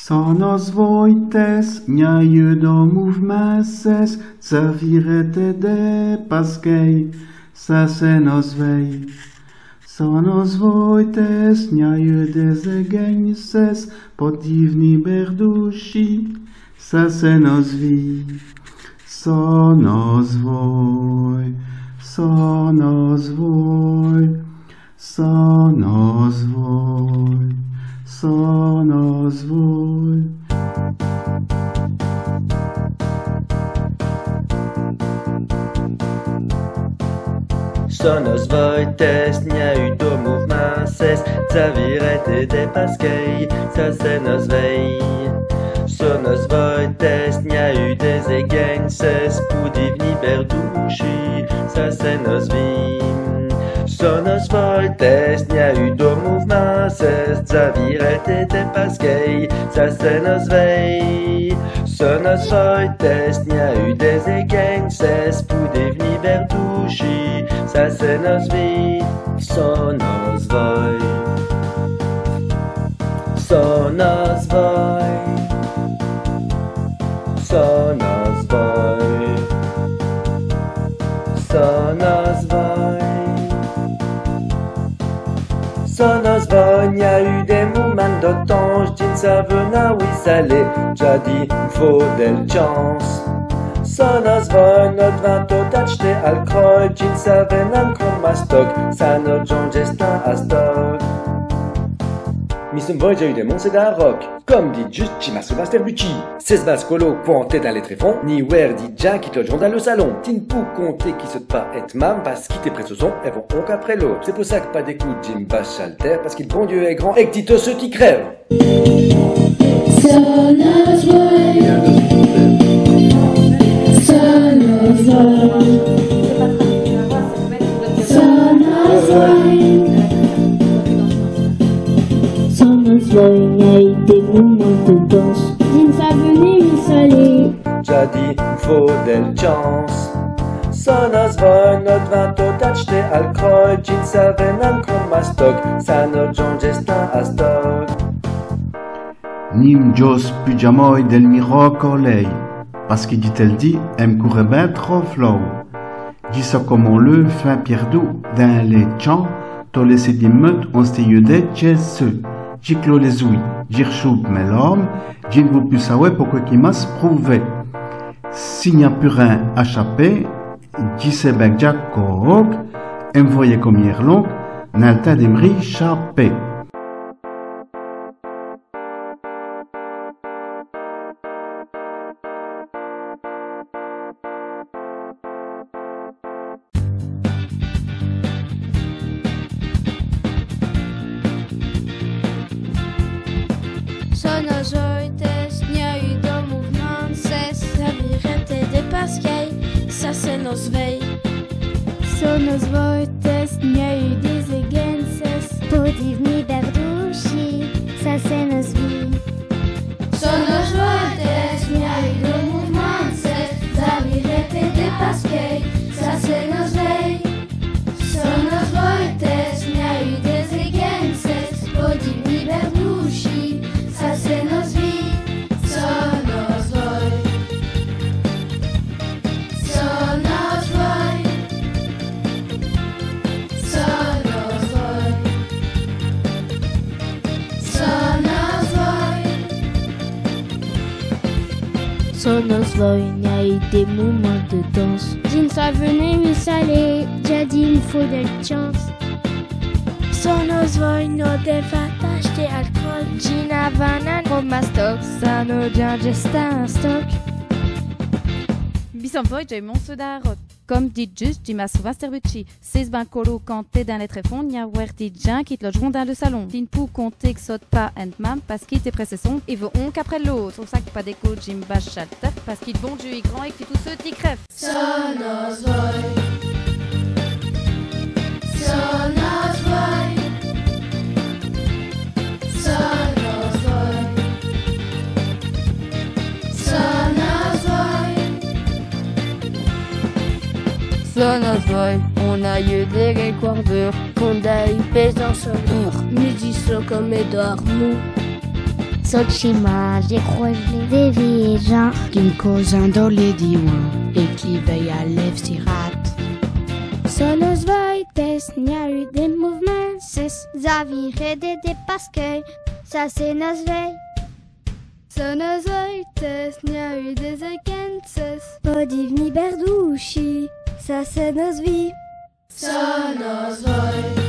Sonos voites, niaie domów meses, zawirete de paskej, se nos vei. Sonos voites, niaie des egeņses, podivni berduši, se nos vi. Sonos voi, sonos voi, sonos voi, sonos voi. Sonos voites, niae domów meses, zawirete de paskej, se nos vei. Sonos voites, niae des egeņses, podivni berduši, se nos vi. Sonos voites, niae domów meses, zawirete de paskej, se nos vei. Sonos voites, niae des egeņses, podivni berduši, se nos vi. Sonos voi, sonos voi, sonos voi, sonos voi. Sonos voi, niae des moments d'otange, din savena oui salé, già di fodel chance. Sonos voi, not vinto tachte al kroj, din savenan kromastok, sa not jongestin a stok. Mi som voi già mon c'est da rock, comme dit juste Chimasu Masterbucci. 16 bases colo, pointé dans les tréfonds, ni wer dit Jean qui te dans le salon. Tin pou compter qui saute pas et mam, parce qu'il t'est prêt ce son, elles vont onc après l'autre. C'est pour ça que pas d'écoute Jim Bash alter, parce qu'il bon Dieu est grand et que Tito ceux qui crèvent. Sonos voi, sonos voi, sonos voi. Sonos voi, niae des moments de danse, din savene oui salé, Già di fodel chance. Sonos voi, not vinto tachte al kroj, din savenan kromastok, sa not jongestin a stok. Nim jos pujamoi del miroko lei, parce qu'il dit-elle dit, aime courir ben trop flow. Dis ça comme on le fin pierdou, dans les champs, t'as laissé des meutes, on s'est eu des chez J'iclo les ouïes, j'irchoup mais l'homme, j'in vous plus savoir pourquoi qui m'a prouvé. S'il n'y a plus rien à chapper, j'sais ben Jack Cook, envoyé comme hier long, n'alta d'emri chapé. Sonos voites, niae domów meses, zawirete de paskej, se nos vei. sonos voites, niae des egeņses, podivni berduši, se nos vi. Sonos voites, niae domów meses, zawirete de paskej, se nos vei. Sonos voites, niae des egeņses, podivni berduši, se nos vi. Sonos voi, sonos voi, sonos voi, sonos voi. Sonos voi, niae des moments de danse, din savene oui salé, già din fodel chance. Sonos voi, not vinto tachte al kroj, din avanan kromastok, sa not jongestin stok. Bisson voi, j'ai mon soda rock. Comme dit juste Chimasu Masterbucci, 16 bains colo canté dans les tréfonds, n'y a wer dit Jean qui te logeront dans le salon. Tin pou compter que saute pas and mam, parce qu'il t'est pressé son, et veut on qu'après l'autre. C'est pour ça que pas d'écho Jim Bash alter, parce qu'il bon Dieu est grand et que tous ceux qui crèvent. Sonos voi, sonos voi, sonos voi, sonos voi. Sonos voi, on a eu des recordeurs, qu'on a eu pèse dans son tour, midi so comme Edouard Mou. Sochima, j'ai croisé des vieilles gens qui me causent un dans les diwan et qui veillent à lèvres sirat. Sonos voites, n'y a eu des mouvements, c'est Zavire des parce que ça c'est nos veilles. Sonos voites, n'y a eu des agences. Podivni berdouchi, ça c'est nos vies. Sonos voites.